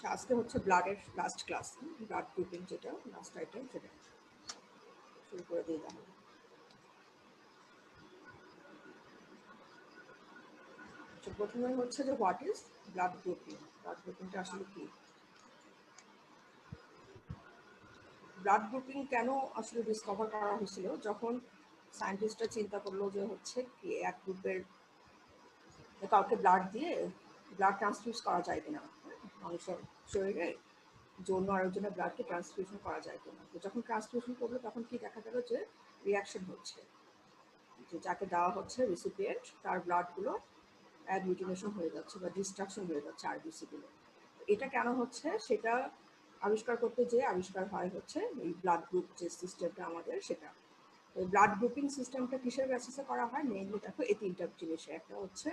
আজকে হচ্ছে ব্লাডের লাস্ট ক্লাস, ব্লাড গ্রুপিং যেটা লাস্ট আইটেম সেটা শুরু করে দিই তাহলে। প্রথমে হচ্ছে যে what is blood grouping. Blood গ্রুপিংটা আসলে কি, ব্লাড গ্রুপিং কেন আসলে ডিসকভার করা হয়েছিল, যখন সায়েন্টিস্টরা চিন্তা করলো যে হচ্ছে কি এক গ্রুপের কাউকে ব্লাড দিয়ে ব্লাড ট্রান্সফিউজ করা যায় কিনা, মানুষের শরীরে জন্য আরেকজনের ব্লাডকে ট্রান্সফিউশন করা যায় কিনা। তো যখন ট্রান্সফিউশন করলো তখন কি দেখা গেল যে রিয়াকশন হচ্ছে, যে যাকে দেওয়া হচ্ছে রিসিপিয়েন্ট তার ব্লাডগুলো অ্যাগ্লুটিনেশন হয়ে যাচ্ছে বা ডিস্ট্রাকশন হয়ে যাচ্ছে আরবিসিগুলো। এটা কেন হচ্ছে সেটা আবিষ্কার করতে যে আবিষ্কার হয় হচ্ছে এই ব্লাড গ্রুপ যে সিস্টেমটা আমাদের, সেটা ওই ব্লাড গ্রুপিং সিস্টেমটা কিসের বেসিসে করা হয়, মেইনলি দেখো এই তিনটা জিনিসে। একটা হচ্ছে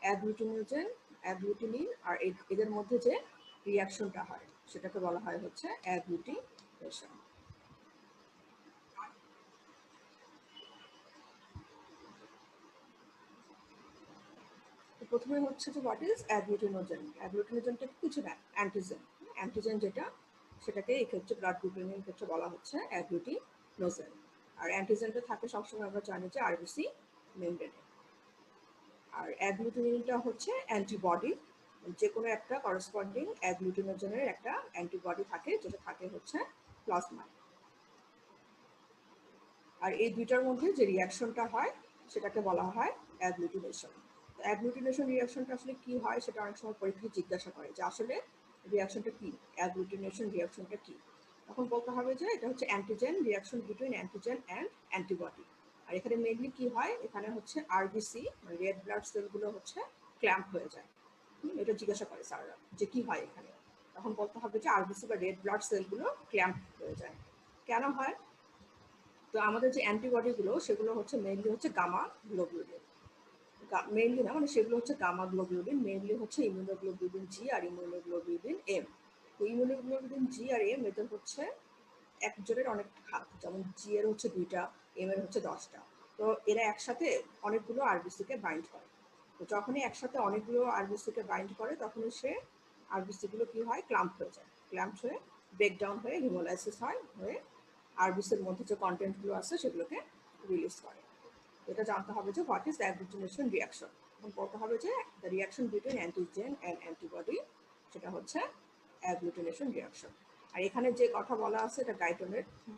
অ্যাগ্লুটিনোজেন, অ্যাগ্লুটিনিন, আর এদের মধ্যে যে রিয়াকশনটা হয় সেটাকে বলা হয় হচ্ছে অ্যাগ্লুটিনেশন। প্রথমে হচ্ছে যে হোয়াট ইজ অ্যাগ্লুটিনোজেন। অ্যাগ্লুটিনোজেনটা কিছু না, অ্যান্টিজেন। অ্যান্টিজেন যেটা সেটাকে এই ক্ষেত্রে ব্লাড গ্রুপিং এর ক্ষেত্রে বলা হচ্ছে অ্যাগ্লুটিনোজেন। আর অ্যান্টিজেনটা থাকে সবসময় আমরা জানি যে আরবিসি মেমব্রেনে। আর অ্যাগ্লুটিনিনটা হচ্ছে অ্যান্টিবডি, যে কোনো একটা করসপন্ডিং অ্যাগ্লুটিনোজেনের একটা অ্যান্টিবডি থাকে, যেটা থাকে হচ্ছে প্লাজমায়। আর এই দুইটার মধ্যে যে রিয়াকশনটা হয় সেটাকে বলা হয় অ্যাগ্লুটিনেশন। অ্যাগ্লুটিনেশন রিয়াকশনটা আসলে কি হয় সেটা অনেক সময় পরীক্ষায় জিজ্ঞাসা করে যে আসলে রিয়াকশনটা কি, অ্যাগ্লুটিনেশন রিয়াকশনটা কি। তখন বলতে হবে যে এটা হচ্ছে antigen reaction between antigen and antibody. আর এখানে মেইনলি কি হয়, এখানে হচ্ছে আরবিসি মানে রেড ব্লাড সেলগুলো হচ্ছে ক্ল্যাম্প হয়ে যায়। এটা জিজ্ঞাসা করে স্যাররা যে কি হয় এখানে, তখন বলতে হবে যে আরবিসি বা রেড ব্লাড সেলগুলো ক্ল্যাম্প হয়ে যায়। কেন হয়, তো আমাদের যে অ্যান্টিবডিগুলো সেগুলো হচ্ছে মেইনলি হচ্ছে গামা গ্লোবুলিন, মেইনলি না মানে সেগুলো হচ্ছে গামা গ্লোবুলিন, মেইনলি হচ্ছে ইমিউনোগ্লোবুলিন জি আর ইমিউনোগ্লোবুলিন এম। তো ইমিউনোগ্লোবুলিন জি আর এম এদের হচ্ছে একজনের অনেক হাত, যেমন জি এর হচ্ছে 2টা, এম এর হচ্ছে 10টা। তো এরা একসাথে অনেকগুলো আরবিসিকে বাইন্ড করে। তো যখনই একসাথে অনেকগুলো আরবিসিকে বাইন্ড করে তখনই সে আরবিসিগুলো কি হয়, ক্লাম্প হয়ে যায়। ক্লাম্প হয়ে ব্রেকডাউন হয়ে হিমোলাইসিস হয়ে আরবিসির মধ্যে যে কন্টেন্টগুলো আছে সেগুলোকে রিলিজ করে। এটা জানতে হবে যে হোয়াট ইজ অ্যাগ্লুটিনেশন রিয়াকশন। এখন বলতে হবে যে the reaction between antigen and antibody, সেটা হচ্ছে অ্যাগ্লুটিনেশন রিয়াকশন। আর এখানে যে কথা বলা আছে এটা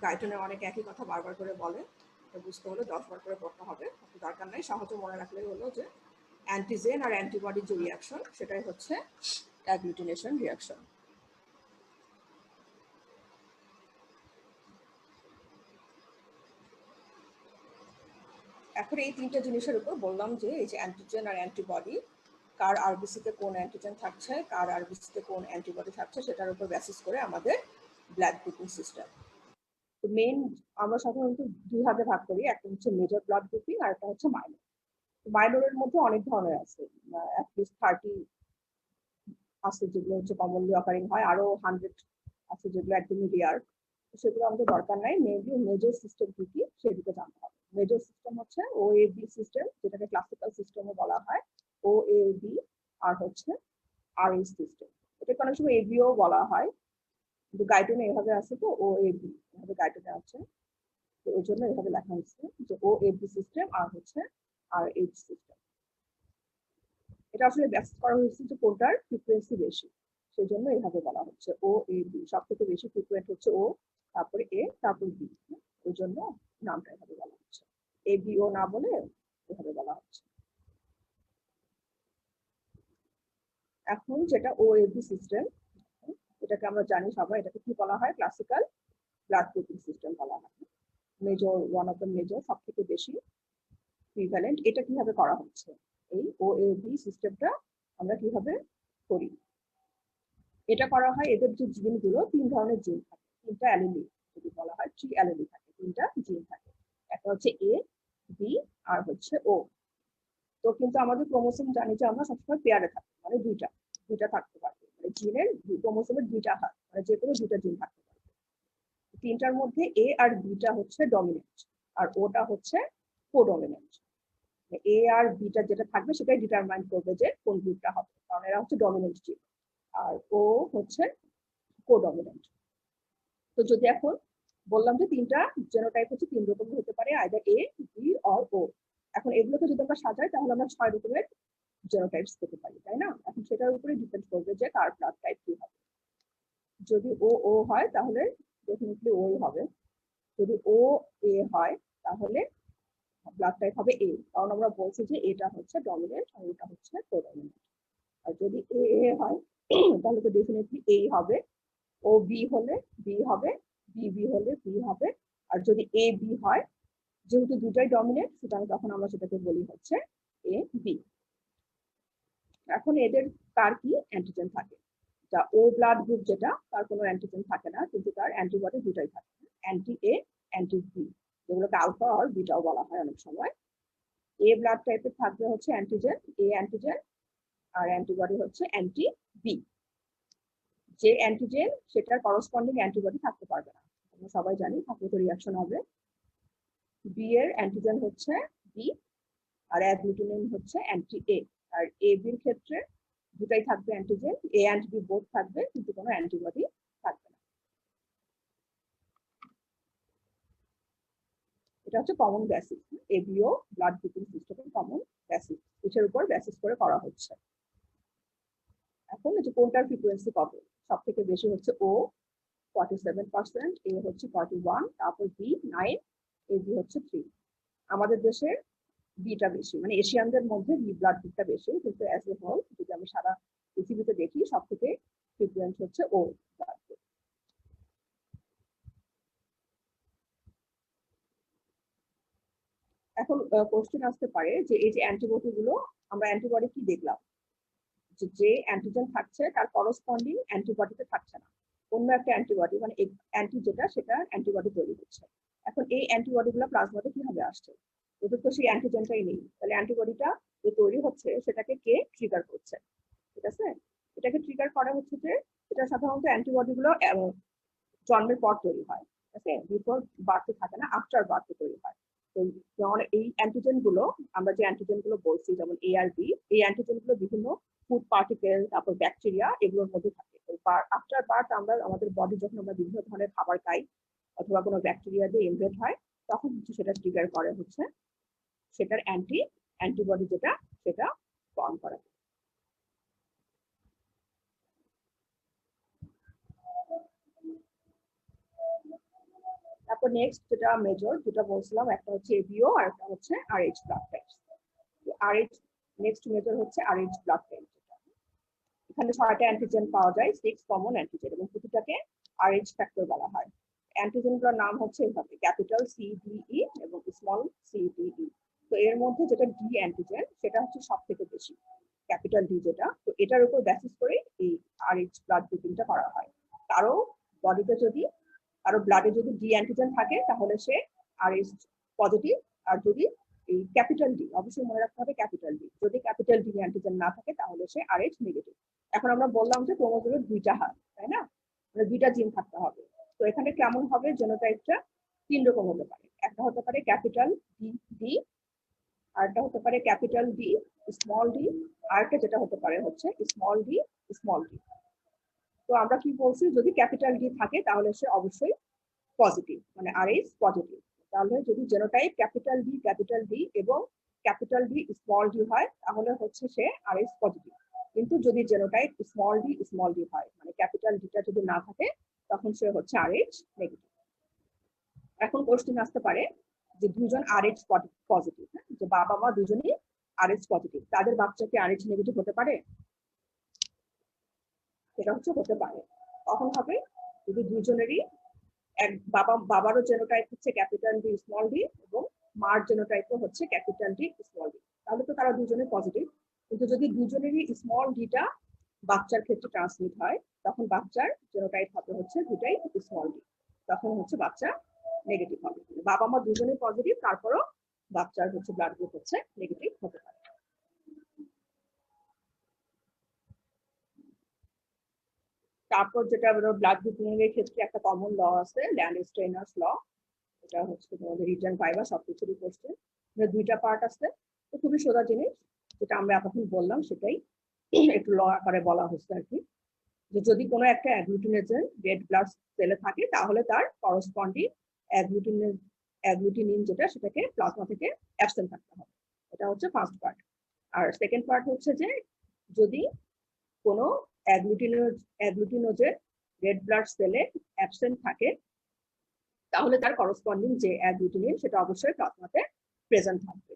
গাইটনের অনেক একই কথা বারবার করে বলে, এটা বুঝতে হলে 10 বার করে পড়তে হবে, দরকার নাই, সহজে মনে রাখলেই হলো যে অ্যান্টিজেন আর অ্যান্টিবডির যে রিয়াকশন সেটাই হচ্ছে অ্যাগ্লুটিনেশন রিয়াকশন। এখন এই তিনটা জিনিসের উপর বললাম যে এই যে অ্যান্টিজেন আর অ্যান্টিবডি, কার আরবিসিতে কোন অ্যান্টিজেন থাকছে কার আরবিসিতে কোন অ্যান্টিবডি থাকছে সেটার উপর বেসিস করে আমাদের ব্লাড গ্রুপিং সিস্টেম। তো মেইন আমরা সাধারণত দুই ভাগে ভাগ করি, একটা হচ্ছে মেজর ব্লাড গ্রুপিং আর একটা হচ্ছে মাইনর। মাইনরের মধ্যে অনেক ধরনের আছে, অ্যাটলিস্ট 30 আছে যেগুলো হচ্ছে কমনলি অকারিং হয়, আরো 100 আছে যেগুলো একদমই রেয়ার। সেগুলো আমাদের দরকার নাই, মেইনলি মেজর সিস্টেম কি কি সেদিকে জানতে হবে। মেজর সিস্টেম হচ্ছে ওএবি সিস্টেম, যেটাকে ক্লাসিক্যাল সিস্টেমও বলা হয়, ওএবি। আর হচ্ছে আরএস সিস্টেম, এটাকে অনেক সময় এবিও বলা হয়, কিন্তু গাইডনে এভাবে আছে, তো ওএবি এভাবে গাইডনে আছে, তো এই জন্য এভাবে লেখা হচ্ছে যে ওএবি সিস্টেম আর হচ্ছে আরএইচ সিস্টেম। এটা আসলে ব্যাখ্যা করা হয়েছে যে কোনটার ফ্রিকোয়েন্সি বেশি, সেই জন্য এভাবে বলা হচ্ছে ও এ বি। সব থেকে বেশি ফ্রিকোয়েন্ট হচ্ছে ও, তারপরে এ, তারপর বি, ওই জন্য নামটা এভাবে বলা হচ্ছে। এ বি ও না বলে এভাবে বলা হচ্ছে। এখন যেটা ও এ বি সিস্টেম, এটাকে আমরা জানি সবাই, এটাকে কি বলা হয়, ক্লাসিক্যাল ব্লাড গ্রুপিং সিস্টেম বলা হয়। Major, one of the major, সব থেকে বেশি প্রিভ্যালেন্ট। এটা কিভাবে করা হচ্ছে, এই ও এ বি সিস্টেমটা আমরা কিভাবে করি। এটা করা হয়, এদের যে জিনগুলো, 3 ধরনের জিন থাকে, 3টা অ্যালিলি, যদি বলা হয় 3 অ্যালিলি থাকে, 3টা জিন থাকে। একটা হচ্ছে এ, বি আর হচ্ছে ও। তো কিন্তু আমাদের ক্রোমোসোম জানি যে আমরা সবসময় পেয়ারে থাকি, মানে দুইটা দুইটা থাকতে পারবে, মানে জিনের ক্রোমোসোমের 2টা হাত, মানে যে কোনো 2টা জিন থাকতে পারবে। 3টার মধ্যে এ আর বিটা হচ্ছে ডমিনেন্ট আর ওটা হচ্ছে কোডমিনেন্ট। এ আর বিটা যেটা থাকবে সেটাই ডিটারমাইন করবে যে কোন গ্রুপটা হবে, কারণ এরা হচ্ছে ডমিনেন্ট জিন। আর ও হচ্ছে কোডমিনেন্ট। তো যদি এখন বললাম যে তিনটা জেনোটাইপ হচ্ছে তিন রকমের হতে পারে, আইদার এ, বি অর ও। এখন এগুলোকে যদি আমরা সাজাই তাহলে আমরা 6 রকমের জেনোটাইপস পেতে পারি, তাই না? এখন সেটার উপরে ডিপেন্ড করবে যে কার ব্লাড টাইপ কি হবে। যদি ও ও হয় তাহলে ডেফিনেটলি ওই হবে, যদি ও এ হয় তাহলে ব্লাড টাইপ হবে এ, কারণ আমরা বলছি যে এটা হচ্ছে ডমিনেন্ট আর এটা হচ্ছে কোডমিনেন্ট। আর যদি এ এ হয় তাহলে তো ডেফিনেটলি এই হবে, ও বি হলে বি হবে, বি বি হলে বি হবে। আর যদি এ বি হয়, যেহেতু দুটাই ডমিনেন্ট সুতরাং তখন আমরা সেটাকে বলি হচ্ছে এ বি। এখন এদের কার কি অ্যান্টিজেন থাকে? যা ও ব্লাড গ্রুপ যেটা, তার কোনো অ্যান্টিজেন থাকে না, কিন্তু তার অ্যান্টিবডি দুটাই থাকে, অ্যান্টি এ, অ্যান্টি বি, যেগুলোকে আলফা আর বিটাও বলা হয় অনেক সময়। এ ব্লাড টাইপের থাকবে হচ্ছে অ্যান্টিজেন এ অ্যান্টিজেন, আর অ্যান্টিবডি হচ্ছে অ্যান্টি বি। যে অ্যান্টিজেন সেটার করসপন্ডিং অ্যান্টিবডি থাকতে পারবে না, আমরা সবাই জানি, থাকলে তো রিঅ্যাকশন হবে। বি এর অ্যান্টিজেন হচ্ছে বি, আর অ্যাডমিটিনিন হচ্ছে অ্যান্টি এ। আর এ বির ক্ষেত্রে দুটাই থাকবে antigen, A and B both থাকবে, কিন্তু কোনো অ্যান্টিবডি থাকবে না। এটা হচ্ছে common basis, ABO blood grouping সিস্টেমের কমন বেসিস, এটার উপর বেসিস করে করা হচ্ছে। এখন এই যে কোনটার ফ্রিকোয়েন্সি কত? সব থেকে বেশি হচ্ছে ও 47%, এ হচ্ছে 41, তারপর বি 9, এ বি হচ্ছে 3। আমাদের দেশে বিটা বেশি, মানে এশিয়ানদের মধ্যে বি ব্লাড গ্রুপটা বেশি, কিন্তু অ্যাজ এ হোল যদি আমি সারা পৃথিবীতে দেখি সব থেকে ফ্রিকুয়েন্ট হচ্ছে ও ব্লাড গ্রুপ। এখন কোশ্চেন আসতে পারে যে এই যে অ্যান্টিবডি গুলো, আমরা অ্যান্টিবডি কি দেখলাম যে অ্যান্টিজেন থাকছে তার করসপন্ডিং অ্যান্টিবডিতে থাকছে না, অন্য একটা অ্যান্টিবডি মানে অ্যান্টি যেটা সেটা অ্যান্টিবডি তৈরি হচ্ছে। এখন এই অ্যান্টিবডি গুলো প্লাজমাতে কিভাবে আসছে? ওদের তো সেই অ্যান্টিজেনটাই নেই, তাহলে অ্যান্টিবডিটা যে তৈরি হচ্ছে সেটাকে কে ট্রিগার করছে? ঠিক আছে, এটাকে ট্রিগার করা হচ্ছে যে এটা সাধারণত অ্যান্টিবডি গুলো জন্মের পর তৈরি হয়, ঠিক আছে, বিফোর বার্থে থাকে না, আফটার বার্থে তৈরি হয়। তো যেমন এই অ্যান্টিজেন গুলো, আমরা যে অ্যান্টিজেন গুলো বলছি যেমন এ আর বি, এই অ্যান্টিজেন গুলো বিভিন্ন ফুড পার্টিকেল, তারপর ব্যাকটেরিয়া, এগুলোর মধ্যে থাকে। আফটার বার্থ আমরা আমাদের বডি যখন আমরা বিভিন্ন ধরনের খাবার খাই অথবা কোনো ব্যাকটেরিয়া দিয়ে ইনভেট হয়, তখন হচ্ছে সেটা ট্রিগার করে হচ্ছে সেটার অ্যান্টিবডি যেটা সেটা ফর্ম করা। তারপর নেক্সট যেটা মেজর যেটা বলছিলাম, একটা হচ্ছে এবিও আর একটা হচ্ছে Rh blood type. Rh next major হচ্ছে আরএইচ ব্লাড টাইপ। এখানে 6টা অ্যান্টিজেন পাওয়া যায়, 6 কমন অ্যান্টিজেন, এবং প্রতিটাকে আরএইচ ফ্যাক্টর বলা হয়। অ্যান্টিজেনগুলোর নাম হচ্ছে এভাবে, ক্যাপিটাল সিডিই এবং স্মল সিডিই। তো এর মধ্যে যেটা ডি অ্যান্টিজেন সেটা হচ্ছে সব থেকে বেশি, ক্যাপিটাল ডি যেটা, তো এটার উপর বেসিস করে এই আরএইচ ব্লাড গ্রুপিংটা করা হয়। কারো বডিতে যদি, কারো ব্লাডে যদি ডি অ্যান্টিজেন থাকে তাহলে সে আরএইচ পজিটিভ, আর যদি এই ক্যাপিটাল ডি, অবশ্যই মনে রাখতে হবে ক্যাপিটাল ডি, যদি ক্যাপিটাল ডি অ্যান্টিজেন না থাকে তাহলে সে আরএইচ নেগেটিভ। এখন আমরা বললাম যে ক্রোমোজোমের দুইটা হাত, তাই না, মানে দুইটা জিন থাকতে হবে। তো এখানে কেমন হবে জেনোটাইপটা? 3 রকম হতে পারে, একটা হতে পারে ক্যাপিটাল ডি ডি, আরেকটা হতে পারে ক্যাপিটাল ডি স্মল ডি, আরেকটা যেটা হতে পারে হচ্ছে স্মল ডি স্মল ডি। তো আমরা কি বলছি, যদি ক্যাপিটাল ডি থাকে তাহলে সে অবশ্যই পজিটিভ, মানে আরএইচ পজিটিভ। তাহলে যদি জেনোটাইপ ক্যাপিটাল ডি এবং ক্যাপিটাল ডি স্মল ডি হয় তাহলে হচ্ছে সে আরএইচ পজিটিভ। কিন্তু যদি জেনোটাইপ স্মল ডি হয়, মানে ক্যাপিটাল ডিটা যদি না থাকে, তখন সে হচ্ছে আরএইচ নেগেটিভ। এখন কোশ্চেন আসতে পারে যে দুজন আরএইচ পজিটিভ, যে বাবা মা দুজনই আরএইচ পজিটিভ, তাদের বাচ্চা কি আরএইচ নেগেটিভ হতে পারে? সেটা হচ্ছে হতে পারে। কখন হবে? যদি দুজনেরই এক বাবারও জেনোটাইপ হচ্ছে ক্যাপিটাল ডি স্মল ডি এবং মার জেনোটাইপও হচ্ছে ক্যাপিটাল ডি স্মল ডি, তাহলে তো তারা দুজনে পজিটিভ। কিন্তু যদি দুজনেরই স্মল ডিটা বাচ্চার ক্ষেত্রে ট্রান্সমিট হয়, তখন বাচ্চার জেনোটাইপ হবে হচ্ছে দুটাই স্মল ডি, তখন হচ্ছে বাচ্চা নেগেটিভ হবে। বাবা মা দুজনেই পজিটিভ, তারপরও বাচ্চার হচ্ছে ব্লাড গ্রুপ হচ্ছে নেগেটিভ হতে পারে। তারপর যেটা ব্লাড গ্রুপিং এর ক্ষেত্রে একটা কমন ল আছে, ল্যান্ডস্টেইনার্স ল। এটা হচ্ছে তোমাদের রিটার্ন পাইবা সবকিছুরই কোশ্চেন, দুইটা পার্ট আছে। তো খুবই সোজা জিনিস, যেটা আমরা এতক্ষণ বললাম সেটাই একটু ল আকারে বলা হচ্ছে আর কি। যে যদি কোনো একটা অ্যাগ্লুটিনেশন রেড ব্লাড সেলে থাকে তাহলে তার করসপন্ডিং অ্যাগ্লুটিনিন যেটা সেটাকে প্লাজমা থেকে অ্যাবসেন্ট থাকতে হবে। এটা হচ্ছে ফার্স্ট পার্ট। আর সেকেন্ড পার্ট হচ্ছে যে যদি কোনো অ্যাগ্লুটিনোজের রেড ব্লাড সেলে অ্যাবসেন্ট থাকে তাহলে তার করসপন্ডিং যে অ্যাগ্লুটিনিন সেটা অবশ্যই প্লাজমাতে প্রেজেন্ট থাকবে।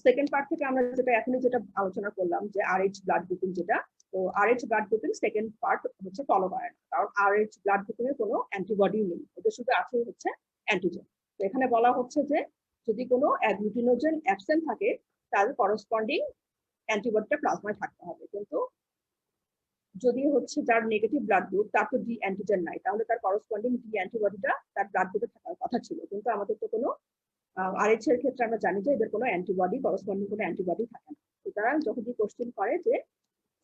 সেকেন্ড পার্ট থেকে আমরা যেটা এখনই যেটা আলোচনা করলাম যে আরএইচ ব্লাড গ্রুপিং যেটা, তো Rh blood grouping second part হচ্ছে ফলো করে না, কারণ আরএইচ ব্লাড গ্রুপিং এর কোনো অ্যান্টিবডি নেই, ওদের শুধু আছে হচ্ছে অ্যান্টিজেন। তো এখানে বলা হচ্ছে যে যদি কোনো অ্যাগ্লুটিনোজেন অ্যাবসেন্ট থাকে তাহলে করসপন্ডিং অ্যান্টিবডিটা প্লাজমায় থাকতে হবে। কিন্তু যদি হচ্ছে যার নেগেটিভ ব্লাড গ্রুপ তার তো ডি অ্যান্টিজেন নাই, তাহলে তার করসপন্ডিং ডি অ্যান্টিবডিটা তার ব্লাড গ্রুপে থাকার কথা ছিল, কিন্তু আমাদের তো কোনো আরএইচ এর ক্ষেত্রে আমরা জানি যে এদের কোনো অ্যান্টিবডি করসপন্ডিং কোনো অ্যান্টিবডি থাকে না। সুতরাং যখন কোশ্চেন করে যে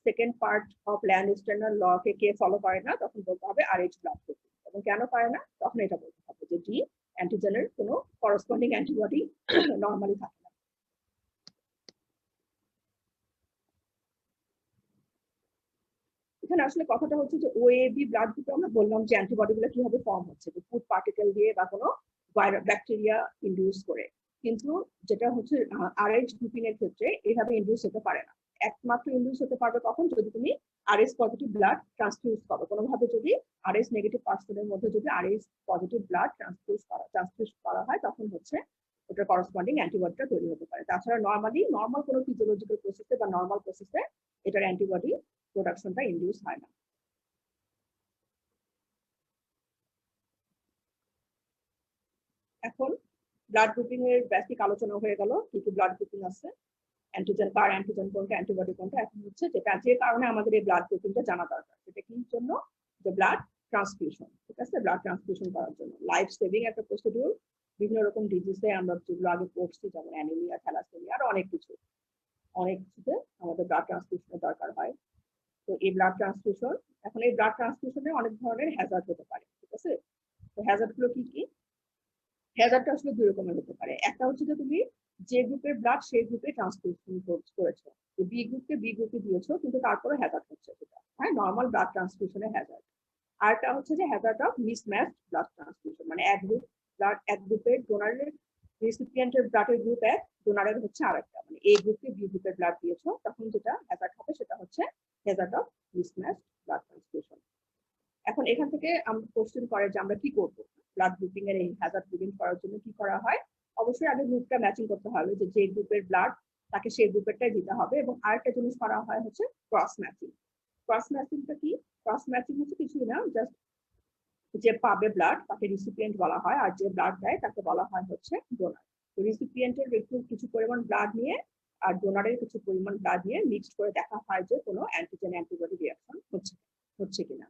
second part of Landsteiner law কে ফলো করে না, তখন বলতে হবে আরএইচ ব্লাড গ্রুপ, এবং কেন করে না তখন এটা বলতে হবে যে ডি অ্যান্টিজেনের কোনো করসপন্ডিং অ্যান্টিবডি নর্মালি থাকে না। এখানে আসলে কথাটা হচ্ছে যে ওএবি ব্লাড গ্রুপে আমরা বললাম যে অ্যান্টিবডি গুলো কিভাবে ফর্ম হচ্ছে, যে ফুড পার্টিকেল দিয়ে বা কোনো ব্যাকটেরিয়া ইন্ডিউস করে, কিন্তু যেটা হচ্ছে আরএইচ গ্রুপিং এর ক্ষেত্রে এইভাবে ইন্ডিউস হতে পারে না। একমাত্র ইন্ডিউস হতে পারবে কখন, যদি তুমি আরএস পজিটিভ ব্লাড ট্রান্সফিউজ করো, কোনোভাবে যদি আরএস নেগেটিভ পার্সনের মধ্যে যদি আরএস পজিটিভ ব্লাড ট্রান্সফিউজ করা হয় তখন হচ্ছে ওটার করসপন্ডিং অ্যান্টিবডিটা তৈরি হতে পারে। তাছাড়া নর্মাল কোনো ফিজিওলজিক্যাল প্রসেসে বা নর্মাল প্রসেসে এটার অ্যান্টিবডি প্রোডাকশনটা ইন্ডিউস হয় না। এখন ব্লাড গ্রুপিং এর বেসিক আলোচনা হয়ে গেল, কি কি ব্লাড গ্রুপিং আছে, অ্যান্টিজেন কার, অ্যান্টিজেন কোনটা, অ্যান্টিবডি কোনটা। এখন হচ্ছে যেটা যে কারণে আমাদের এই ব্লাড গ্রুপিংটা জানা দরকার, সেটা কি জন্য, যে ব্লাড ট্রান্সফিউশন। ঠিক আছে, ব্লাড ট্রান্সফিউশন করার জন্য লাইফ সেভিং একটা প্রসিডিউর। বিভিন্ন রকম ডিজিজে আমরা যেগুলো আগে পড়ছি, যেমন অ্যানিমিয়া, থ্যালাসেমিয়া, আর অনেক কিছুতে আমাদের ব্লাড ট্রান্সফিউশনের দরকার হয়। তো এই ব্লাড ট্রান্সফিউশন, এখন এই ব্লাড ট্রান্সফিউশনে অনেক ধরনের হ্যাজার্ড হতে পারে। ঠিক আছে, তো হ্যাজার্ড গুলো কি কি? হ্যাজার্ডটা আসলে দুই রকমের হতে পারে। একটা হচ্ছে যে তুমি যে গ্রুপের ব্লাড সেই গ্রুপে ট্রান্সফিউশন করেছো, বি গ্রুপকে বি গ্রুপে দিয়েছো, কিন্তু তারপরে হ্যাজার্ড হচ্ছে সেটা, হ্যাঁ, নর্মাল ব্লাড ট্রান্সফিউশনের হ্যাজার্ড। আরেকটা হচ্ছে যে Hazard of mismatch blood transfusion, মানে এক গ্রুপের ডোনারের রিসিপিয়েন্টের ব্লাডের গ্রুপ এক, ডোনারের হচ্ছে আরেকটা, মানে এ গ্রুপকে বি গ্রুপের ব্লাড দিয়েছো, তখন যেটা হ্যাজার্ড হবে সেটা হচ্ছে Hazard of mismatch blood transfusion. এখন এখান থেকে আমরা কোশ্চেন করে যে আমরা কি করব, ব্লাড গ্রুপিং এর এই হ্যাজার্ড গ্রুপিং করার জন্য কি করা হয়? অবশ্যই আগে গ্রুপটা ম্যাচিং করতে হবে, যে গ্রুপের ব্লাড তাকে সেই গ্রুপেরটাই দিতে হবে। এবং আরেকটা জিনিস করা হয় হচ্ছে ক্রস ম্যাচিং। ক্রস ম্যাচিংটা কি? ক্রস ম্যাচিং হচ্ছে কিছুই না, জাস্ট যে পাবে ব্লাড তাকে রিসিপিয়েন্ট বলা হয়, আর যে ব্লাড দেয় তাকে বলা হয় হচ্ছে ডোনার। তো রিসিপিয়েন্টের একটু কিছু পরিমাণ ব্লাড নিয়ে আর ডোনারের কিছু পরিমাণ ব্লাড নিয়ে মিক্সড করে দেখা হয় যে কোনো অ্যান্টিজেন অ্যান্টিবডি রিঅ্যাকশন হচ্ছে কিনা।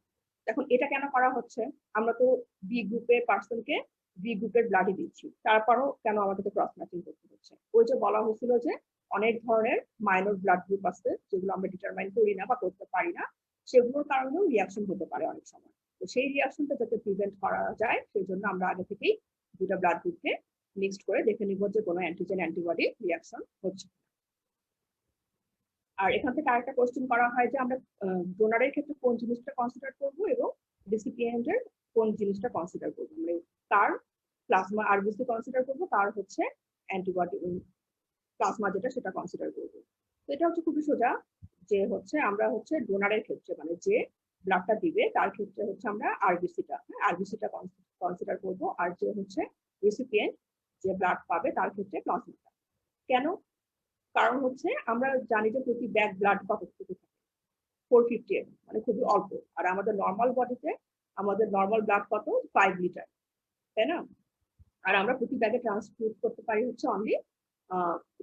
এখন এটা কেন করা হচ্ছে? আমরা তো বি গ্রুপের পার্সনকে বি গ্রুপের ব্লাডই দিচ্ছি, তারপরও কেন আমাদেরকে ক্রস ম্যাচিং করতে হচ্ছে? ওই যে বলা হয়েছিল যে অনেক ধরনের মাইনর ব্লাড গ্রুপ আছে যেগুলো আমরা ডিটারমাইন করি না বা করতে পারি না, সেগুলোর কারণেও রিঅ্যাকশন হতে পারে অনেক সময়। তো সেই রিঅ্যাকশনটা যাতে প্রিভেন্ট করা যায় সেই জন্য আমরা আগে থেকেই দুটো ব্লাড গ্রুপকে মিক্সড করে দেখে নিব যে কোনো অ্যান্টিজেন অ্যান্টিবডি রিঅ্যাকশন হচ্ছে। আর এখান থেকে আরেকটা কোশ্চেন করা হয় যে আমরা ডোনারের ক্ষেত্রে কোন জিনিসটা কনসিডার করব এবং রিসিপিয়েন্টের কোন জিনিসটা কনসিডার করব, মানে তার প্লাজমা আরবিসি কনসিডার করব, তার হচ্ছে অ্যান্টিবডি প্লাজমা যেটা সেটা কনসিডার করব। তো এটা হচ্ছে খুবই সোজা, যে হচ্ছে আমরা হচ্ছে ডোনারের ক্ষেত্রে মানে যে ব্লাডটা দিবে তার ক্ষেত্রে হচ্ছে আমরা আরবিসিটা কনসিডার করব, আর যে হচ্ছে রিসিপিয়েন্ট যে ব্লাড পাবে তার ক্ষেত্রে প্লাজমাটা। কেন? কারণ হচ্ছে আমরা জানি যে প্রতি ব্যাগ ব্লাড কতটুকু থাকে, 450 ml, মানে খুবই অল্প। আর আমাদের নর্মাল বডিতে আমাদের নর্মাল ব্লাড কত, 5 লিটার, তাই না? আর আমরা প্রতি ব্যাগে ট্রান্সফিউজ করতে পারি হচ্ছে অনলি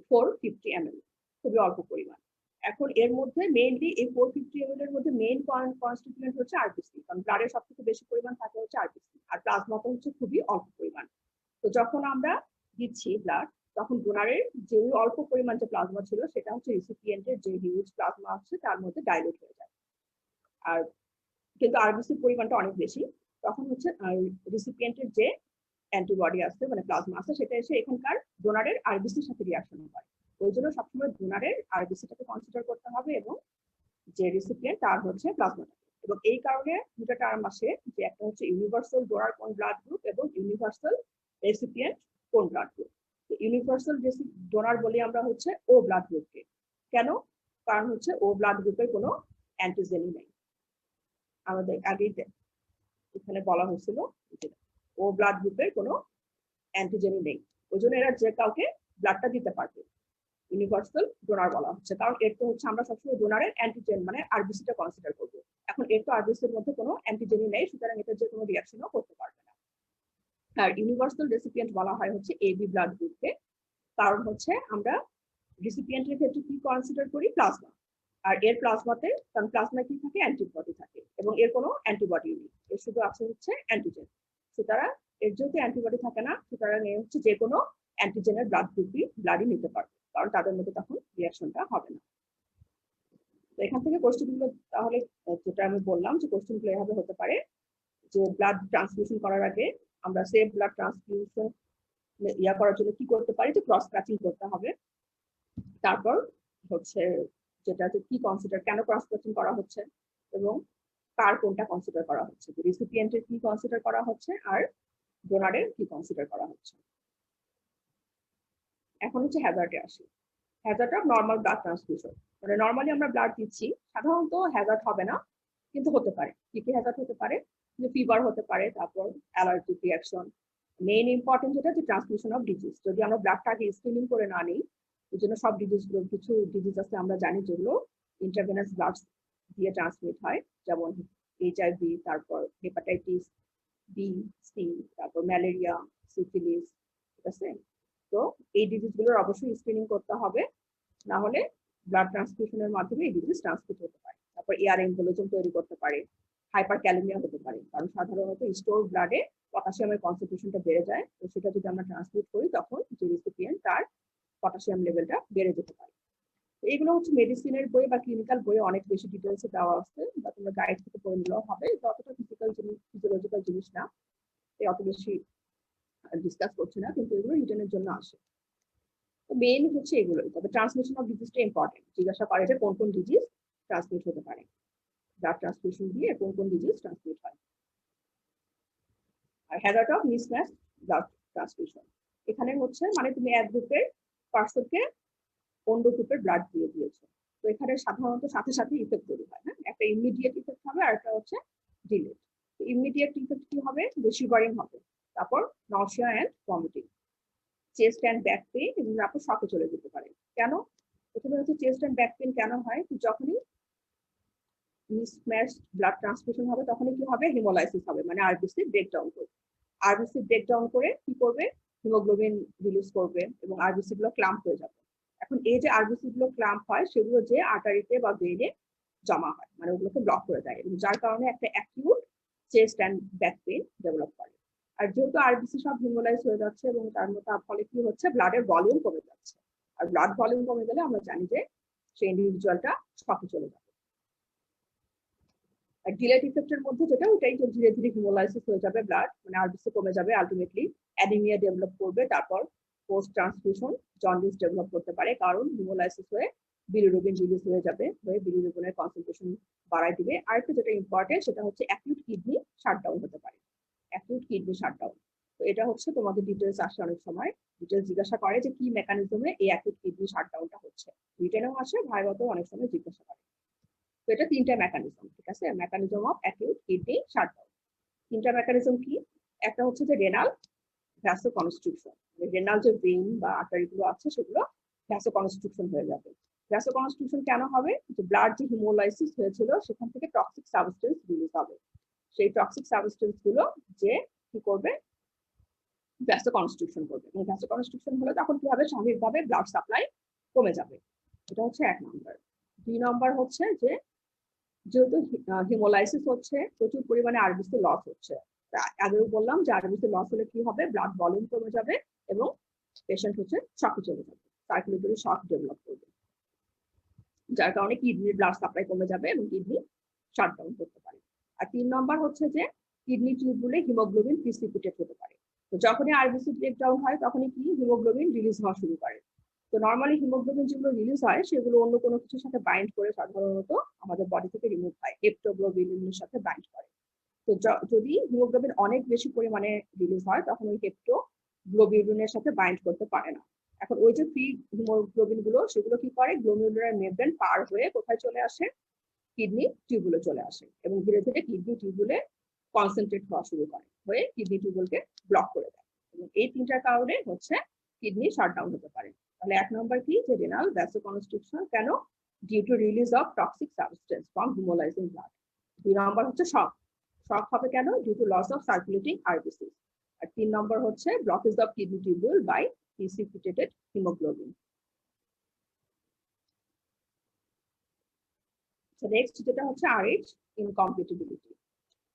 450 ml, খুবই অল্প পরিমাণ। এখন এর মধ্যে মেইনলি এই 450 ml এর মধ্যে মেইন কনস্টিটিউয়েন্ট হচ্ছে আরবিসি, কারণ ব্লাডের সব থেকে বেশি পরিমাণ থাকে হচ্ছে আরবিসি, আর প্লাজমাটা হচ্ছে খুবই অল্প পরিমাণ। তো যখন আমরা দিচ্ছি ব্লাড, তখন ডোনারের যে অল্প পরিমাণ যে প্লাজমা ছিল সেটা হচ্ছে রিসিপিয়েন্টের যে হিউজ প্লাজমা আছে তার মধ্যে ডাইলুট হয়ে যায়। আর কিন্তু আরবিসির পরিমাণটা অনেক বেশি, তখন হচ্ছে রিসিপিয়েন্টের যে অ্যান্টিবডি আছে মানে প্লাজমা আছে সেটা এসে এখানকার ডোনারের আরবিসির সাথে রিঅ্যাকশন করে। ওই জন্য সবসময় ডোনারের আরবিসিটাকে কনসিডার করতে হবে এবং যে রিসিপিয়েন্ট তার হচ্ছে প্লাজমাটা। এবং এই কারণে দুটো টার্ম আসে, যে একটা হচ্ছে ইউনিভার্সাল ডোনার কোন ব্লাড গ্রুপ এবং ইউনিভার্সাল রেসিপিয়েন্ট কোন ব্লাড গ্রুপ। ইউনিভার্সাল ডোনার বলি আমরা হচ্ছে ও ব্লাড গ্রুপকে। কেন? কারণ হচ্ছে ও ব্লাড গ্রুপের কোনো অ্যান্টিজেনই নেই। আমাদের আগেই এখানে বলা হয়েছিল ও ব্লাড গ্রুপের কোনো অ্যান্টিজেনই নেই, ওই জন্য এরা যে কাউকে ব্লাডটা দিতে পারবে। ইউনিভার্সাল ডোনার বলা হচ্ছে কারণ এর তো হচ্ছে আমরা সবসময় ডোনারের অ্যান্টিজেন মানে আরবিসিটা কনসিডার করবো। এখন এর তো আরবিসির মধ্যে কোনো অ্যান্টিজেনই নেই, সুতরাং এটা যে কোনো রিয়াকশনও করতে পারবে না। আর ইউনিভার্সাল রেসিপিয়েন্ট বলা হয় হচ্ছে এবি ব্লাড গ্রুপকে, কারণ হচ্ছে আমরা রিসিপিয়েন্টের ক্ষেত্রে কি কনসিডার করি? প্লাজমা। আর এর প্লাজমাতে, কারণ প্লাজমায় কি থাকে? অ্যান্টিবডি থাকে, এবং এর কোনো অ্যান্টিবডি নেই, এর শুধু আছে হচ্ছে অ্যান্টিজেন। সুতরাং এর যেহেতু অ্যান্টিবডি থাকে না, সুতরাং এ হচ্ছে যে কোনো অ্যান্টিজেনের ব্লাডই নিতে পারবে, কারণ তাদের মধ্যে তখন রিয়াকশনটা হবে না। তো এখান থেকে কোশ্চেনগুলো তাহলে যেটা আমি বললাম যে কোশ্চেনগুলো এভাবে হতে পারে যে ব্লাড ট্রান্সফিউশন করার আগে আমরা সেফ ব্লাড ট্রান্সফিউশন করার জন্য কি করতে পারি? যে ক্রস ম্যাচিং করতে হবে। তারপর হচ্ছে যেটা কি কনসিডার, কেন ক্রস ম্যাচিং করা হচ্ছে এবং কার কোনটা কনসিডার করা হচ্ছে, রিসিপিয়েন্টের কি কনসিডার করা হচ্ছে আর ডোনারের কি কনসিডার করা হচ্ছে। এখন হচ্ছে হ্যাজার্ডে আসি। Hazard of normal blood transfusion, মানে নর্মালি আমরা ব্লাড দিচ্ছি, সাধারণত হ্যাজার্ড হবে না, কিন্তু হতে পারে। কি কি হ্যাজার্ড হতে পারে? যে ফিভার হতে পারে, তারপর অ্যালার্জিক রিয়াকশন। মেইন ইম্পর্টেন্ট যেটা যে ট্রান্সমিশন অফ ডিজিজ, যদি আমরা ব্লাডটাকে স্ক্রিনিং করে না নিই, এই জন্য সব ডিজিজগুলো, কিছু ডিজিজ আছে আমরা জানি যেগুলো ইন্ট্রাভেনাস ব্লাড দিয়ে ট্রান্সমিট হয়, যেমন HIV, তারপর হেপাটাইটিস বি, সি, তারপর ম্যালেরিয়া, সিফিলিস, ঠিক আছে? তো এই ডিজিজগুলোর অবশ্যই স্ক্রিনিং করতে হবে, না হলে ব্লাড ট্রান্সফিউশনের মাধ্যমে এই ডিজিজ ট্রান্সমিট হতে পারে। তারপর এয়ার এম্বোলিজম তৈরি করতে পারে, হাইপার ক্যালেমিয়া হতে পারে, কারণ সাধারণত স্টোর ব্লাডে পটাশিয়ামের কনসেন্ট্রেশনটা বেড়ে যায়, তো সেটা যদি আমরা ট্রান্সমিট করি তখন যে রিসিপিয়েন্ট তার পটাশিয়াম লেভেলটা বেড়ে যেতে পারে। এইগুলো হচ্ছে মেডিসিনের বই বা ক্লিনিক্যাল বইয়ে অনেক বেশি ডিটেলসে দেওয়া আছে, বা তোমরা গাইড থেকে পড়ে নিলেও হবে, এটা অতটা ফিজিওলজিক্যাল জিনিস না, অত বেশি ডিসকাস করছি না, কিন্তু এগুলো রিটেনের জন্য আসে। তো মেইন হচ্ছে এগুলোই। তবে ট্রান্সমিশন অফ ডিজিজটা ইম্পর্টেন্ট, জিজ্ঞাসা করে যে কোন কোন ডিজিজ ট্রান্সমিট হতে পারে, ব্লাড ট্রান্সফিউশন দিয়ে কোন কোন ডিজিজ ট্রান্সমিট হয়। আর hazard of mismatch blood transfusion, এখানে হচ্ছে মানে তুমি এক গ্রুপের পার্সনকে অন্য গ্রুপের ব্লাড দিয়ে দিয়েছো, তো এখানে সাধারণত সাথে সাথে ইফেক্ট তৈরি হয় না, একটা ইমিডিয়েট ইফেক্ট হবে আর একটা হচ্ছে ডিলেড। ইমিডিয়েট ইফেক্ট কি হবে? যে শিভারিং হবে, তারপর nausea and vomiting, chest and back pain, এবং তারপর শকে চলে যেতে পারে। কেন? প্রথমে হচ্ছে চেস্ট অ্যান্ড ব্যাক পেইন কেন হয়? যখনই মিসম্যাচ ব্লাড ট্রান্সফিউশন হবে তখনই কি হবে? হিমোলাইসিস হবে, মানে আরবিসি ব্রেকডাউন করবে। আরবিসি ব্রেকডাউন করে কি করবে? হিমোগ্লোবিন রিলিজ করবে এবং আরবিসি গুলো ক্লাম্প হয়ে যাবে। এখন এই যে আরবিসি গুলো ক্লাম্প হয়, সেগুলো যে আর্টারিতে বা ভেইনে জমা হয়, মানে ওগুলোকে ব্লক করে দেয়, এবং যার কারণে একটা acute chest and back pain develop করে। আর যেহেতু আরবিসি সব হিমোলাইজ হয়ে যাচ্ছে এবং তার ফলে কি হচ্ছে? ব্লাডের ভলিউম কমে যাচ্ছে, আর ব্লাড ভলিউম কমে গেলে আমরা জানি যে সেই ইন্ডিভিজুয়ালটা শকে চলে যাবে। আর ডিলেট ইফেক্টের মধ্যে যেটা, ওটাই ধীরে ধীরে হিমোলাইসিস হয়ে যাবে ব্লাড, মানে আরবিসি কমে যাবে, আলটিমেটলি অ্যানিমিয়া ডেভেলপ করবে, তারপর পোস্ট ট্রান্সফিউশন জন্ডিস ডেভেলপ করতে পারে, কারণ হিমোলাইসিস হয়ে বিলিরুবিন রিলিজ হয়ে যাবে, হয়ে বিলিরুবিনের কনসেন্ট্রেশন বাড়ায় দিবে। আরেকটা যেটা ইম্পর্টেন্ট সেটা হচ্ছে অ্যাকিউট কিডনি শাটডাউন হতে পারে, অ্যাকিউট কিডনি শাটডাউন। তো এটা হচ্ছে তোমাদের ডিটেলস আসে, অনেক সময় ডিটেলস জিজ্ঞাসা করে যে কি মেকানিজমে এই অ্যাকিউট কিডনি শাটডাউনটা হচ্ছে, রিটেনেও আসে, ভাইভাতেও অনেক সময় জিজ্ঞাসা করে। তো এটা তিনটা মেকানিজম, ঠিক আছে? Mechanism of acute kidney shutdown, তিনটা মেকানিজম কি? একটা হচ্ছে যে রেনাল ভ্যাসোকনস্ট্রিকশন, রেনাল যে ভেইন বা আর্টারিগুলো আছে সেগুলো ভ্যাসোকনস্ট্রিকশন হয়ে যাবে। ভ্যাসোকনস্ট্রিকশন কেন হবে? যে ব্লাড যে হিমোলাইসিস হয়েছিল সেখান থেকে টক্সিক সাবস্টেন্স রিলিজ হবে, সেই টক্সিক সাবস্টেন্স গুলো যে কি করবে? ভ্যাসোকনস্ট্রিকশন করবে, এবং ভ্যাসোকনস্ট্রিকশন হলে তখন কি হবে? স্বাভাবিকভাবে ব্লাড সাপ্লাই কমে যাবে। এটা হচ্ছে এক নম্বর। দুই নম্বর হচ্ছে যে যেহেতু হিমোলাইসিস হচ্ছে, প্রচুর পরিমাণে আরবিসি লস হচ্ছে। আগেও বললাম যে আরবিসি লস হলে কি হবে? ব্লাড ভলিউম কমে যাবে এবং পেশেন্ট হচ্ছে শকে চলে যাবে, সার্কুলেটরি শক ডেভেলপ করবে, যার কারণে কিডনির ব্লাড সাপ্লাই কমে যাবে এবং কিডনি শাটডাউন করতে পারে। আর তিন নম্বর হচ্ছে যে কিডনি টিউবুলে হিমোগ্লোবিন প্রিসিপিটেট হতে পারে। তো যখনই আরবিসি ব্রেকডাউন হয় তখনই কি হিমোগ্লোবিন রিলিজ হওয়া শুরু করে, তো নর্মালি হিমোগ্লোবিন যেগুলো রিলিজ হয় সেগুলো অন্য কোনো কিছুর সাথে বাইন্ড করে সাধারণত আমাদের বডি থেকে রিমুভ হয়, হেপ্টোগ্লোবিনের সাথে বাইন্ড করে। তো যদি হিমোগ্লোবিন অনেক বেশি পরিমাণে রিলিজ হয় তখন ওই হেপ্টোগ্লোবিনের সাথে বাইন্ড করতে পারে না। এখন ওই যে ফ্রি হিমোগ্লোবিন গুলো সেগুলো কি করে, গ্লোমেরুলার মেমব্রেন পার হয়ে কোথায় চলে আসে, কিডনি টিউবুলে চলে আসে এবং ধীরে ধীরে কিডনি টিউবুলে কনসেন্ট্রেট হওয়া শুরু করে, হয়ে কিডনি টিউবুলকে ব্লক করে দেয়। এবং এই তিনটার কারণে হচ্ছে কিডনি শাটডাউন হতে পারে। তাহলে 1 নম্বর কি, যে রেনাল ভ্যাসোকনস্ট্রিকশন কেন, due to release of toxic substance from haemolysing blood. 2 নম্বর হচ্ছে শক, শক হবে কেন, due to loss of circulating RBC. আর 3 নম্বর হচ্ছে blockage of kidney tubule by precipitated haemoglobin. Next যেটা হচ্ছে আরএইচ ইনকম্প্যাটিবিলিটি।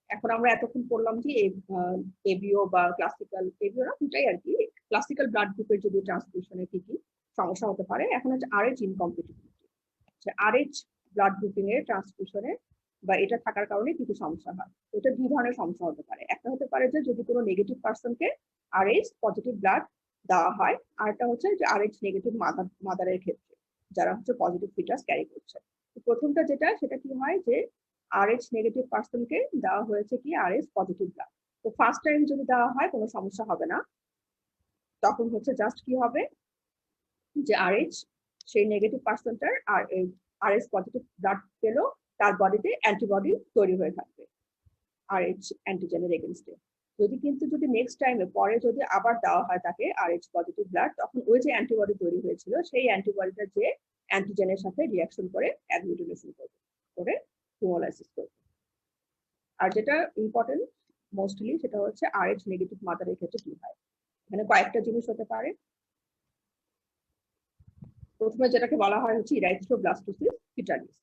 এখন আমরা এতক্ষণ পড়লাম যে এবিও বা ক্লাসিক্যাল, এবিও না দুটাই আর কি, ক্লাসিক্যাল ব্লাড গ্রুপের যদি ট্রান্সফিউশনে কি কি সমস্যা হতে পারে। এখন হচ্ছে Rh incompatibility, Rh blood grouping এর ট্রান্সফিউশনে বা এটা থাকার কারণে কিছু সমস্যা হয়। এটা দুই ধরনের সমস্যা হতে পারে। একটা হতে পারে যে যদি কোনো নেগেটিভ পার্সনকে আরএইচ পজিটিভ ব্লাড দেওয়া হয়, আর একটা হচ্ছে যে আরএইচ নেগেটিভ মাদারের ক্ষেত্রে যারা হচ্ছে পজিটিভ ফিটাস ক্যারি করছে। প্রথমটা যেটা, সেটা কি হয় যে আরএইচ নেগেটিভ পার্সনকে দেওয়া হয়েছে কি আরএইচ পজিটিভ ব্লাড। তো ফার্স্ট টাইম যদি দেওয়া হয় কোনো সমস্যা হবে না, তখন হচ্ছে জাস্ট কি হবে যে আরএইচ সেই নেগেটিভ পার্সনটার আর আরএইচ পজিটিভ ব্লাড পেলো, তার বডিতে অ্যান্টিবডি তৈরি হয়ে থাকবে আরএইচ অ্যান্টিজেনের এগেনস্টে। যদি নেক্সট টাইমে পরে যদি আবার দেওয়া হয় তাকে আরএইচ পজিটিভ ব্লাড, তখন ওই যে অ্যান্টিবডি তৈরি হয়েছিল সেই অ্যান্টিবডিটা যে অ্যান্টিজেনের সাথে রিঅ্যাকশন করে অ্যাগ্লুটিনেশন করে হিমোলাইসিস করবে। আর যেটা ইম্পর্টেন্ট মোস্টলি সেটা হচ্ছে আরএইচ নেগেটিভ মাদারের ক্ষেত্রে কি হয়। এখানে কয়েকটা জিনিস হতে পারে। প্রথমে যেটাকে বলা হয় হচ্ছে ইরাইথ্রোব্লাস্টোসিস ফিটালিস।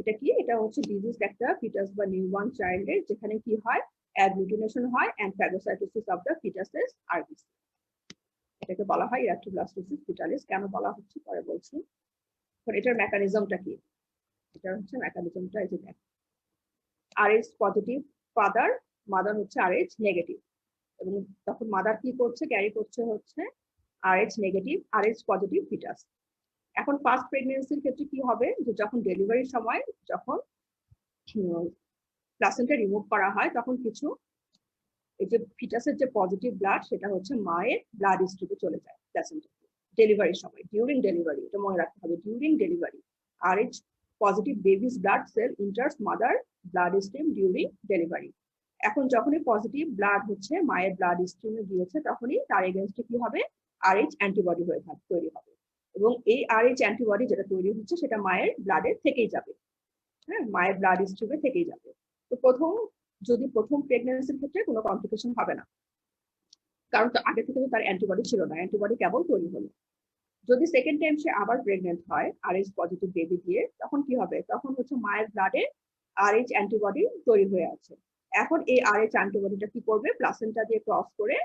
এটা কি, এটা হচ্ছে ডিজিজ একটা ফিটাস বা নিউবর্ন চাইল্ডের, যেখানে কি হয় অ্যাগ্লুটিনেশন হয় and phagocytosis of the foetus's RBC. এটাকে বলা হয় ইরাইথ্রোব্লাস্টোসিস ফিটালিস। কেন বলা হচ্ছে পরে বলছি। এটার মেকানিজমটা কি, এটা হচ্ছে মেকানিজমটা এই যে আরএইচ পজিটিভ ফাদার, মাদার হচ্ছে আরএইচ নেগেটিভ, এবং তখন মাদার কি করছে, ক্যারি করছে হচ্ছে Rh negative Rh positive foetus. এখন ফার্স্ট প্রেগন্যান্সির ক্ষেত্রে কি হবে, যে যখন ডেলিভারির সময় যখন প্লাসেন্টা রিমুভ করা হয় তখন কিছু এই যে ফিটাসের যে পজিটিভ ব্লাড সেটা হচ্ছে মায়ের ব্লাড স্ট্রিমে চলে যায় প্লাসেন্টা ডেলিভারির সময়, ডিউরিং ডেলিভারি, এটা মনে রাখতে হবে, during delivery Rh positive baby's blood cell enters mother blood stream during delivery. এখন যখনই পজিটিভ ব্লাড হচ্ছে মায়ের ব্লাড স্ট্রিমে গিয়েছে তখনই তার এগেনস্টে কি হবে, আরএইচ অ্যান্টিবডি হয়ে তৈরি হবে, এবং এই আরএইচ অ্যান্টিবডি যেটা তৈরি হচ্ছে সেটা মায়ের ব্লাডে থেকেই যাবে, হ্যাঁ, মায়ের ব্লাড স্ট্রিমে থেকেই যাবে। তো প্রথম প্রেগন্যান্সির ক্ষেত্রে কোনো কমপ্লিকেশন হবে না, কারণ তো আগে থেকে তার অ্যান্টিবডি ছিল না, অ্যান্টিবডি কেবল তৈরি হলো। যদি সেকেন্ড টাইম সে আবার প্রেগনেন্ট হয় আরএইচ পজিটিভ বেবি দিয়ে, তখন কি হবে, তখন হচ্ছে মায়ের ব্লাডে আরএইচ অ্যান্টিবডি তৈরি হয়ে আছে। এখন এই আরএইচ অ্যান্টিবডিটা কি করবে, প্লাসেন্টা দিয়ে ক্রস করে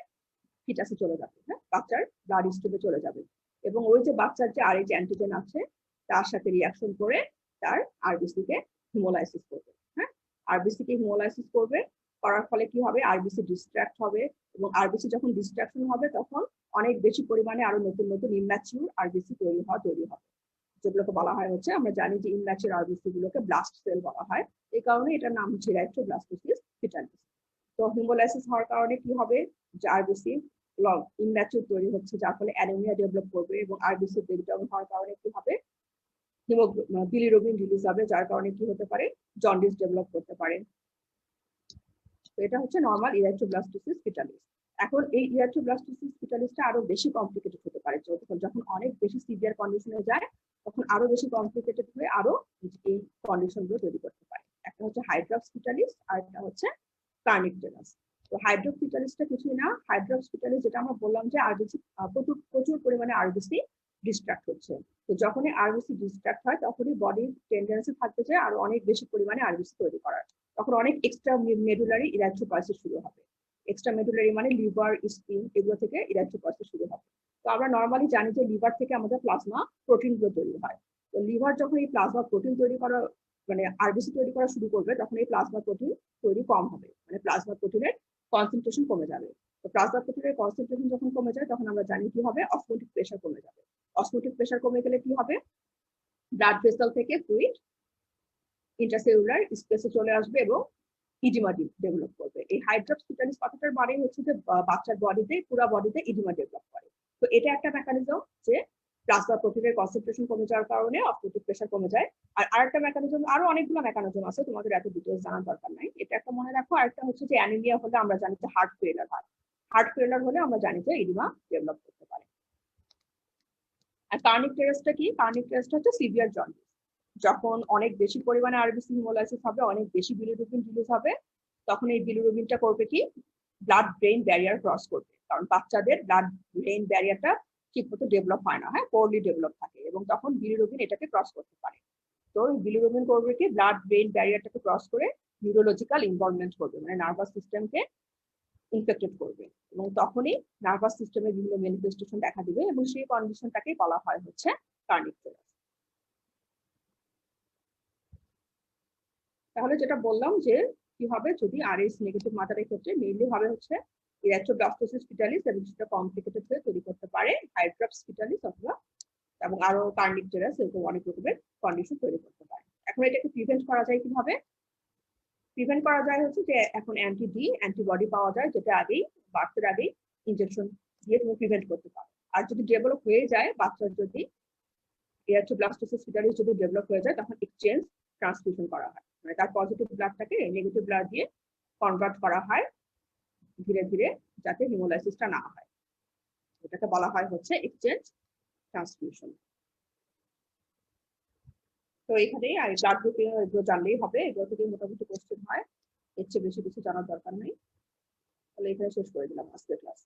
ফিটাসে চলে যাবে, হ্যাঁ, বাচ্চার ব্লাড স্ট্রিমে চলে যাবে, এবং ওই যে বাচ্চার যে আরএইচ অ্যান্টিজেন আছে তার সাথে রিঅ্যাকশন করে তার আরবিসি কে হিমোলাইসিস করবে, হ্যাঁ, আরবিসি কে হিমোলাইসিস করবে, করার ফলে কি হবে, আরবিসি ডিস্ট্রাক্ট হবে, এবং আরবিসি যখন ডিস্ট্রাকশন হবে তখন অনেক বেশি পরিমাণে আরো নতুন নতুন ইম্যাচিউর আরবিসি তৈরি হবে, যেগুলোকে বলা হয় হচ্ছে, আমরা জানি যে ইম্যাচিউর আরবিসি গুলোকে ব্লাস্ট সেল বলা হয়, এই কারণে এটার নাম হচ্ছে ইরাইথ্রোব্লাস্টোসিস ফিটালিস। তো হিমোলাইসিস হওয়ার কারণে কি হবে, যে আরবিসি ইম্যাচিউর তৈরি হচ্ছে, যার ফলে অ্যানিমিয়া ডেভেলপ করবে, এবং আরবিসি ব্রেকডাউন হওয়ার কারণে কি হবে, বিলিরুবিন রিলিজ হবে, যার কারণে কি হতে পারে, জন্ডিস ডেভেলপ করতে পারে। তো এটা হচ্ছে নর্মাল ইরাইথ্রোব্লাস্টোসিস ফিটালিস। এখন এই ইরাইথ্রোব্লাস্টোসিস ফিটালিসটা আরো বেশি কমপ্লিকেটেড হতে পারে, যখন অনেক বেশি সিভিয়ার কন্ডিশনে যায় তখন আরো বেশি কমপ্লিকেটেড হয়ে আরো এই কন্ডিশনগুলো তৈরি করতে পারে। একটা হচ্ছে হাইড্রক্স ফিটালিস আর একটা হচ্ছে কার্নিকটেরাস। তো হাইড্রক্স ফিটালিসটা কিছুই না, হাইড্রক্স ফিটালিস যেটা আমরা বললাম যে আরবিসি প্রচুর পরিমাণে আরবিসি ডিস্ট্রাক্ট হচ্ছে। তো যখনই আরবিসি ডিস্ট্রাক্ট হয় তখনই বডির টেন্ডেন্সি থাকতে চায় আরো অনেক বেশি পরিমাণে আরবিসি তৈরি করার, তখন অনেক এক্সট্রা মেডুলারি ইরাইথ্রোপয়েসিস শুরু হবে। এক্সট্রা মেডুলারি মানে লিভার, স্কিন, এগুলো থেকে ইরাইথ্রোপয়েসিস শুরু হবে। তো আমরা নর্মালি জানি যে লিভার থেকে আমাদের প্লাজমা প্রোটিন গুলো তৈরি হয়। তো লিভার যখন এই প্লাজমা প্রোটিন তৈরি করা মানে আরবিসি তৈরি করা শুরু করবে তখন এই প্লাজমা প্রোটিন তৈরি কম হবে, মানে প্লাজমা প্রোটিনের কনসেন্ট্রেশন কমে যাবে। তো প্লাজমা প্রোটিনের কনসেন্ট্রেশন যখন কমে যায় তখন আমরা জানি কি হবে, অসমোটিক প্রেসার কমে যাবে। অসমোটিক প্রেসার কমে গেলে কি হবে, ব্লাড ভেসেল থেকে ফ্লুইড ইন্ট্রাসেলুলার স্পেসে চলে আসবে এবং ইডিমা ডেভেলপ করবে। এই হাইড্রক্স স্পিটালিস কথাটার মানে হচ্ছে যে বাচ্চার বডিতে, পুরো বডিতে ইডিমা ডেভেলপ করে। তো এটা একটা মেকানিজম যে প্লাজমা প্রোটিনের কনসেন্ট্রেশন কমে যাওয়ার কারণে অসমোটিক প্রেসার কমে যায়। আর আরেকটা মেকানিজম, আরো অনেকগুলো মেকানিজম আছে, তোমাদের এত ডিটেইলস জানার দরকার নাই, এটা একটা মনে রাখো। আরেকটা হচ্ছে যে অ্যানিমিয়া হলে আমরা জানি যে হার্ট ফেলিয়ার হয়, হার্ট ফেলিয়ার হলে আমরা জানি যে ইডিমা ডেভেলপ করতে পারে। আর কার্নিক টেরেসটা কি, কার্নিক টেরেসটা হচ্ছে সিভিয়ার জন্ডিস, যখন অনেক বেশি পরিমাণে আরবিসি হিমোলাইসিস হবে, অনেক বেশি বিলিরুবিন রিলিজ হবে, তখন এই বিলিরুবিনটা করবে কি, ব্লাড ব্রেইন ব্যারিয়ার ক্রস করবে। কারণ বাচ্চাদের ব্লাড ব্রেইন ব্যারিয়ারটা ঠিকমতো ডেভেলপ হয় না, হ্যাঁ, পোরলি ডেভেলপ থাকে, এবং তখন বিলিরুবিন এটাকে ক্রস করতে পারে। তো বিলিরুবিন করবে কি, ব্লাড ব্রেইন ব্যারিয়ারটাকে ক্রস করে নিউরোলজিক্যাল ইনভলভমেন্ট করবে, মানে নার্ভাস সিস্টেমকে ইনফেক্টেড করবে, এবং তখনই নার্ভাস সিস্টেমের বিভিন্ন ম্যানিফেস্টেশন দেখা দিবে, এবং সেই কন্ডিশনটাকেই বলা হয় হচ্ছে কার্নিক টেরাস। তাহলে যেটা বললাম যে কি হবে, যদি আরএস নেগেটিভ মাদারের ক্ষেত্রে মেইনলি হবে হচ্ছে ইরেথ্রোব্লাস্টোসিস ফিটালিস, এবং সেটা কমপ্লিকেটেড হয়ে তৈরি করতে পারে হাইড্রক্স ফিটালিস অথবা, এবং আরো কার্নিক টেরাস, এরকম অনেক রকমের কন্ডিশন তৈরি করতে পারে। এখন এটাকে প্রিভেন্ট করা যায় কিভাবে? প্রিভেন্ট করা যায় হচ্ছে যে এখন অ্যান্টিবডি পাওয়া যায়, যেটা আগেই বার্থের আগেই ইনজেকশন দিয়ে তুমি প্রিভেন্ট করতে পারো। আর যদি ডেভেলপ হয়ে যায় বাচ্চার, যদি ইরেথ্রোব্লাস্টোসিস ফিটালিস যদি ডেভেলপ হয়ে যায়, তখন এক্সচেঞ্জ ট্রান্সফিউশন করা হয়, মানে তার পজিটিভ ব্লাডটাকে নেগেটিভ ব্লাড দিয়ে কনভার্ট করা হয় ধীরে ধীরে, যাতে হিমোলাইসিসটা না হয়। এটাকে বলা হয় হচ্ছে এক্সচেঞ্জ ট্রান্সফিউশন। তো এখানে ব্লাড গ্রুপিং এগুলো জানলেই হবে, এগুলো থেকে মোটামুটি কোশ্চেন হয়, এর চেয়ে বেশি কিছু জানার দরকার নেই। তাহলে এখানে শেষ করে দিলাম আজকের ক্লাস।